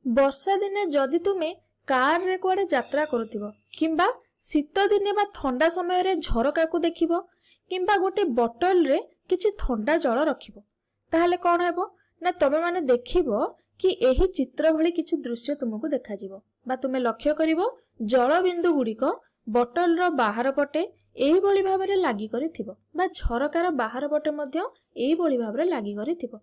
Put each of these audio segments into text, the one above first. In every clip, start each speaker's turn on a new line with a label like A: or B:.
A: वर्षा दिने जदि तुमे कार रे कुआडे यात्रा करुथिबो किंबा शीत दिने बा ठंडा समय रे झरका को देखिबो किंबा गोटे बोतल रे किछि ठंडा जल रखिबो ताहले कोन हेबो ना तबे माने देखिबो कि एही चित्र भली किछि दृश्य तुमको देखा जिवो बा तुमे लक्ष्य करिवो जल बिंदु गुडीको बोतल रो बाहर पटे एही भली भाबरे लागि करिथिबो बा झरकार बाहर पटे मध्य एही भली भाबरे लागि करिथिबो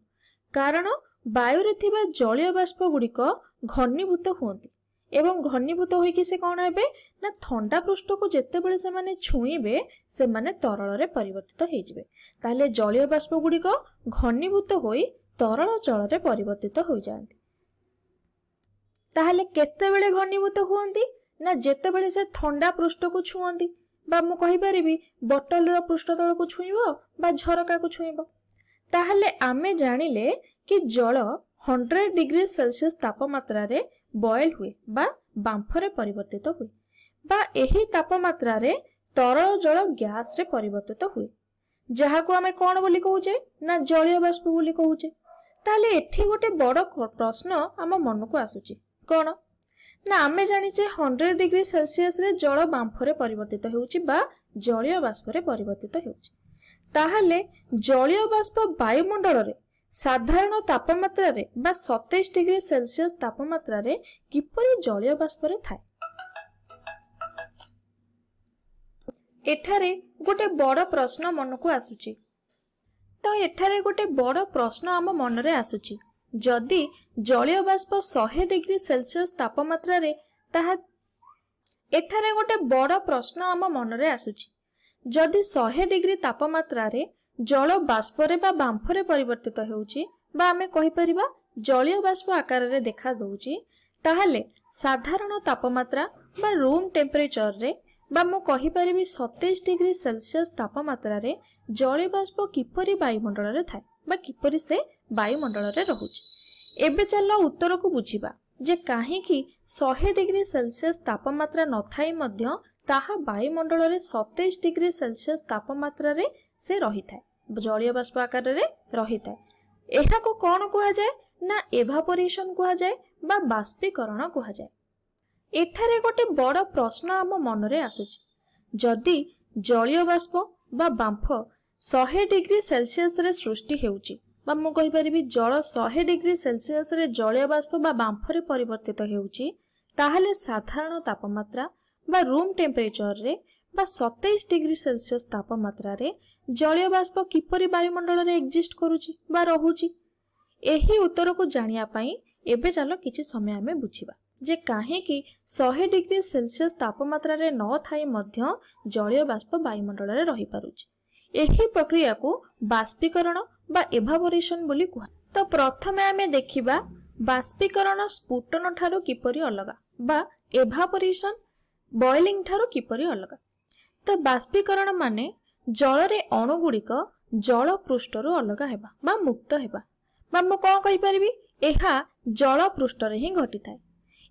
A: कारण वायु रे थिबा जलीय बाष्प गुडीको घनीभूत होंती एवं घनीभूत होइकि से कोन हेबे ना ठंडा पृष्ठ को जेते बेले से माने छुईबे से माने तरल रे परिवर्तित हो जिवे ताले जलीय बाष्प गुडीको घनीभूत होई तरल जल रे परिवर्तित हो जांती ताहले केते बेले घनीभूत होंती ना जेते बेले से ठंडा पृष्ठ को छुअंती बा मु कहि परिबी बोतल रो पृष्ठ तल को छुईबो बा झरका को छुईबो ताहले आमे जानिले कि जल 100 डिग्री सेल्सियस तापमात्रा रे बॉयल हुए बा बांफरे परिवर्तित हुए बा एही तापमात्रा रे तरल जल गैस रे परिवर्तित हुए जहा को आमे कोन बोली कहूचे ना जलीय बाष्प बोली कहूचे ताले एठी गोटे बड़ प्रश्न आम मन को आसुची कोन ना आमे जानिचे 100 डिग्री सेल्सियस रे जल बांफरे परिवर्तित होउची बा जलीय बाष्प रे परिवर्तित होउची ताहले जलीय बाष्प वायुमंडल रे साधारण तापमात्रा रे बा 27 डिग्री सेल्सियस तापमात्रा रे किपरि जलीय बाष्प रे थाए एठारे गोटे बड़ प्रश्न मन को आसुची तो एठारे गोटे बड़ प्रश्न आम मन रे आसुची जदि जलीय बाष्प 100 डिग्री सेल्सियस तापमात्रा रे ताहा एठारे गोटे बड़ प्रश्न आम मन रे आसुची जदि 100 डिग्री तापमात्रा रे जल बाष्परे बा बांफरे परिवर्तित होउची बा आमे कहि परिबा जलीय बाष्प आकार रे देखा दउची ताहले साधारण तापमात्रा बा रूम टेम्परेचर रे बा मु कहि परिबी 27 डिग्री सेल्सियस तापमात्रा रे जलीय बाष्प किपरि वायुमंडल रे थाए बा किपरि से वायुमंडल रे रहुची एबे चलो उत्तर को बुझिबा जे काहे कि 100 डिग्री सेल्सियस तापमात्रा न थाई मध्य ताहा वायुमंडल रे 27 डिग्री सेल्सियस तापमात्रा रे से रही थाए जलीय बाष्प आकार रे रही थाए एहा को कोन कुआ जाय ना एवापोरेशन कुआ जाय बा बाष्पीकरण कुआ जाय एठारे गोटे बड़ प्रश्न आम मन रे आसुची जदि जलीय बाष्प बा बांफ 100 डिग्री सेल्सियस रे सृष्टि हेउची बा मु कहि परिबी जल 100 डिग्री सेल्सियस रे जलीय बाष्प बा बांफ रे परिवर्तित हेउची ताहले साधारण तापमात्रा बा रूम टेम्परेचर रे बा 27 डिग्री सेल्सियस तापमात्रा रे जलीय बाष्प किपरि वायुमंडल रे एक्जिस्ट करूची बा रहूची एही उत्तर को जानिया पई एबे चलो किछि समय हमें बुझिबा जे काहे कि 100 डिग्री सेल्सियस तापमात्रा रे न थाई मध्य जलीय बाष्प वायुमंडल रे रही पारुची एही प्रक्रिया को बाष्पीकरण बा एवापोरेशन बोली कुहा तो प्रथमे हमें देखिबा बाष्पीकरण स्फुटन ठारो किपरि अलगा बा एवापोरेशन बॉइलिंग ठारो किपरि अलगा तो बाष्पीकरण माने जल रे अणु गुड़िक जल पृष्ठरु अलगा हेबा बा मुक्त हेबा बा मु कोन कहि परिबी एहा जल पृष्ठ रे ही घटी थाए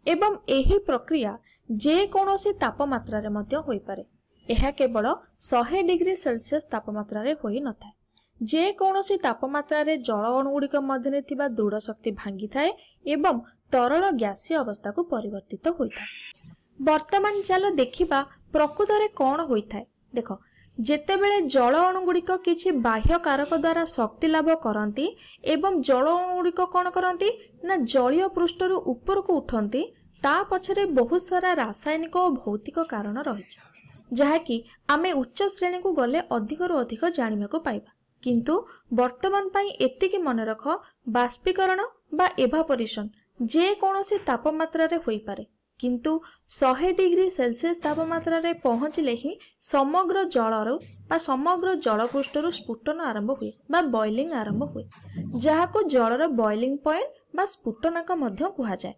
A: एवं एही प्रक्रिया जे कोनोसी तापमात्रा रे मध्य होई पारे एहा केवल 100 डिग्री सेल्सियस तापमात्रा रे होई न थाए जे कोनोसी तापमात्रा रे जल अणु गुड़िक मध्य रे थिबा दृढ़ शक्ति भांगी थाए एवं तरल गैसीय अवस्था को परिवर्तित होई थाए वर्तमान चलो देखिबा प्रकृत रे कोन होई थाए देखो जेतेबेले जल अणु गुड़िक किछि बाह्य कारक द्वारा शक्ति लाभ करंती एवं जल अणु गुड़िक कोन करंती ना जलीय पृष्ठरु ऊपर को उठंती ता पछरे बहुत सारा रासायनिक और भौतिक कारण रहिछि जहा कि आमे उच्च श्रेणी को गले अधिक रु अधिक जानिबा को पाइबा किंतु वर्तमान पई एतिकी मन रख बाष्पीकरण बा एवापोरेशन जे कोनोसी तापमात्रा रे होई पारे किंतु 100 डिग्री सेल्सियस तापमात्रा रे पहुंचले ही समग्र जलरु बा समग्र जल पृष्ठरु स्फुटन आरंभ हुए बा बॉइलिंग आरंभ हुए जहा को जलर बॉइलिंग पॉइंट बा स्फुटनाक मध्य कुहा जाय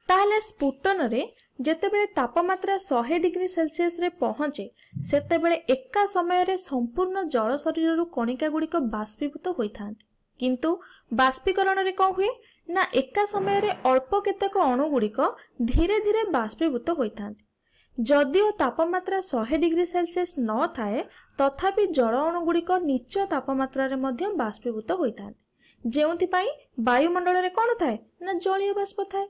A: ताहले स्फुटन रे जेतेबेले तापमात्रा 100 डिग्री सेल्सियस रे पहुंचे सेतेबेले एका समय रे संपूर्ण जल शरीर रु कणिका गुड़िक बाष्पीभूत होइथांती किंतु बाष्पीकरण रे कोन हुए ना एका समय रे अल्प केतेक अणु गुड़िक धीरे धीरे बाष्पीभूत होइथांती जदिओ तापमात्रा 100 डिग्री सेल्सियस न थाए तथापि जल अणु गुड़िक निच्च तापमात्रा रे मध्य बाष्पीभूत होइथांती ଯେଉଁଥିପାଇଁ ବାୟୁମଣ୍ଡଳ रे कोन थाए ना जलीय बाष्प थाए।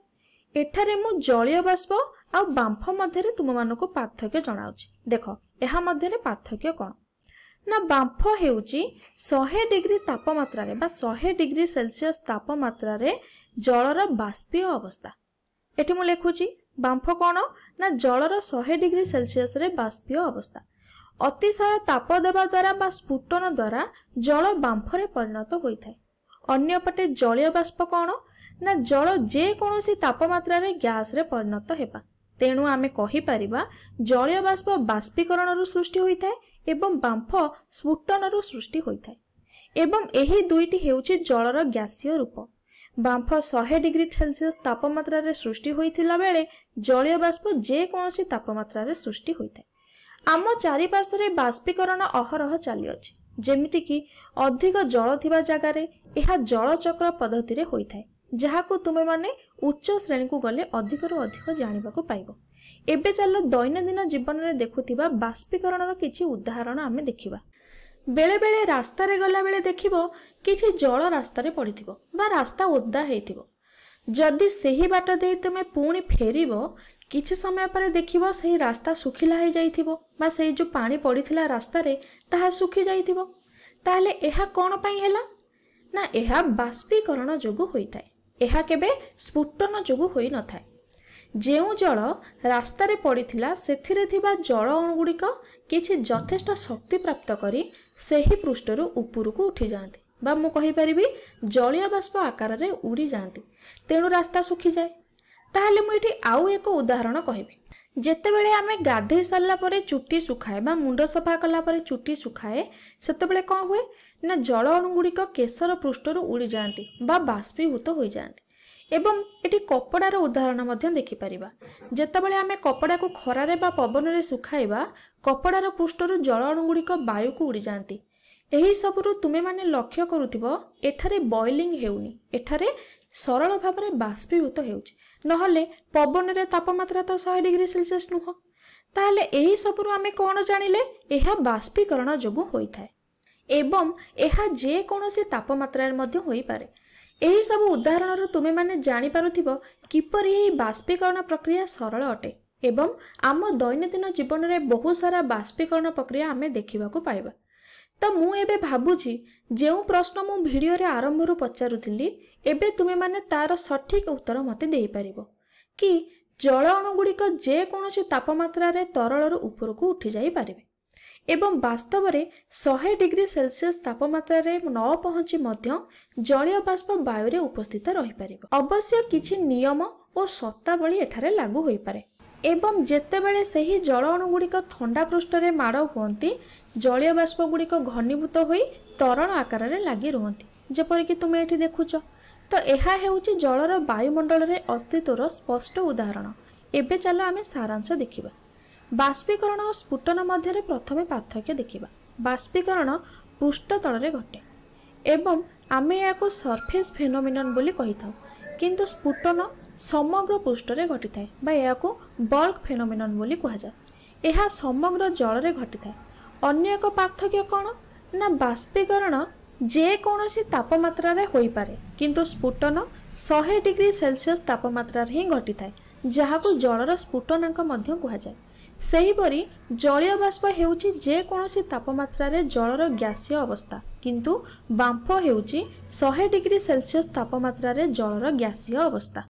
A: एठारे मु जलीय बाष्प आ बांफ मध्यरे तुम मानको पार्थक्य जणाउछि। देखो एहा मध्यरे पार्थक्य कोन ना बांफ हेउछि 100 डिग्री तापमात्रा रे बा 100 डिग्री सेल्सियस तापमात्रा रे जलर बाष्पीय अवस्था। एठी मु लेखुछि बांफ कोन ना जलर 100 डिग्री सेल्सियस रे बाष्पीय अवस्था। अतिशय ताप देवा द्वारा बा स्फुटन द्वारा जल बांफरे परिणत होइथाय। अन्य पटे जलीय बाष्प कोन ना जल जे कोनोसी तापमात्रा रे गैस रे परिणत हेबा। तेणु आमे कहि परिबा जलीय बाष्प बाष्पीकरण रु सृष्टि होइथाय एवं बांफ स्फुटन रु सृष्टि होइथाय। एवं एही दुईटी हेउछि जलर गैसीय रूप। बांफ 100 डिग्री सेल्सियस तापमात्रा रे सृष्टि होइथिला बेले जलीय बाष्प जे कोनोसी तापमात्रा रे सृष्टि होइथाय। आम चारिपार्श्व रे बाष्पीकरण अहरह चली अछि। जेमिति कि अधिक जल थिबा जगह रे एहा जल चक्र पद्धति रे होइथाय, जहाको तुमे माने उच्च श्रेणी को गले अधिक रु अधिक जानिबा को पाइबो। एबे चलो दैनंदिन जीवन रे देखुथिबा बाष्पीकरण रो किछि उदाहरण आमे देखिबा। बेले बेले रास्ता रे गला बेले देखिबो किछि जल रास्ता रे पड़िथिबो बा रास्ता ओद्दा हेइथिबो। जदि सेही बाट देई तुमे पुणी फेरिबो किछि समय पर देखिबो सेही रास्ता सुखिला हे जाइथिबो बा सेही जो पानी पड़िथिला रास्ता रे ताहा सुखि जाइथिबो। ताहले एहा कोन पई हैला ना एहा बाष्पीकरण जोगु होइथाय। एहा केबे स्फुटन जोगु होई न थाय। जेउ जल रास्ता रे पड़िथिला सेथिरे थिबा जल अणुगुड़िक किछि यथेष्ट शक्ति प्राप्त करी सेही पृष्ठरु उपरकु उठी जांती बा मु कहि परिबी जलीय बाष्प आकार रे उड़ी जांती। तेणु रास्ता सुखि जाए। ताहले मु एठी आउ एक उदाहरण कहबी। जेतेबेले आमे गाधे सारला परे चुट्टी सुखाए बा मुंड सफा कला परे चुट्टी सुखाए सेतेबेले कोन हुए ना जल अणुगुड़िक केशर पृष्ठरु उड़ी जांती बा बाष्पीभूत होई जांती। एवं एठी कपड़ार उदाहरण मध्य देखि परिबा। जेतेबेले आमे कपड़ा को खरा रे बा पवन रे सुखाइबा कपड़ार पृष्ठरु जल अणुगुड़िक वायु को उड़ी जांती। एही सबरु तुमे माने लक्ष्य करूथिबो एठारे बॉइलिंग हेउनी, एठारे सरल भाबरे बाष्पीभूत हेउची। नहले पवन रे तापमात्रा तो 100 डिग्री सेल्सियस नुह। ताहले एही सबरु आमे कोन जानिले एहा बाष्पीकरण जोगु होइथाय एवं एहा जे कोनोसी तापमात्रा रे मध्य होई पारे। एही सब उदाहरण रो तुमे माने जानि पारुथिबो किपरि एही बाष्पीकरण प्रक्रिया सरल अटे एवं आम दैनंदिन जीवन रे बहुत सारा बाष्पीकरण प्रक्रिया आमे देखिबाकू पाइबा। तो मु एबे भाबुची जेउ प्रश्न मु वीडियो रे आरंभ रु पचारुथिली एबे तुमे माने तार सठिक उत्तर मते देई परिबो कि जल अणुगुड़िक जे कोनोसी तापमात्रा रे तरल रु उपरकू उठी जाई पारिबे एवं वास्तव रे 100 डिग्री सेल्सियस तापमात्रा रे न पहुंची मध्य जलीय बाष्प वायु रे उपस्थित रही परिबो। अवश्य किछि नियम और शर्तावली एठारे लागू होई पारे एवं जेतेबेले सेही जल अणुगुड़िक ठंडा पृष्ठ रे माड़ हुअंती जलीय बाष्प गुड़िक घनीभूत होई तरल आकार रे लागि रहंती। जेपरि कि तुमे एठी देखुछ तो एहा हेउची जलर वायुमंडल रे अस्तित्वर स्पष्ट उदाहरण। एबे चलो आमे सारांश देखिबा। बाष्पीकरण और स्फुटन मध्य प्रथमे पार्थक्य देखिबा। बाष्पीकरण पृष्ठ तल रे घटे एवं आमे याको सरफेस फेनोमेनन बोली कहिथाउ, किंतु स्फुटन समग्र पृष्ठ रे घटिथाय बा याको बल्क फेनोमेनन बोली कहा जाय। एहा समग्र जल रे घटिथाय। अन्य एक पार्थक्य कोन ना बाष्पीकरण जे कोनोसी तापमात्रा रे होई पारे, किंतु स्फुटन 100 डिग्री सेल्सियस तापमात्रा रे ही घटिथाय, जहाको जलर स्फुटनांक मध्य कहा जाय। सेहीपरि जलीय बाष्प हेउची जे कोनोसी तापमात्रा रे जलर गैसीय अवस्था, किंतु बांफ हेउची 100 डिग्री सेल्सियस तापमात्रा रे जलर गैसीय अवस्था।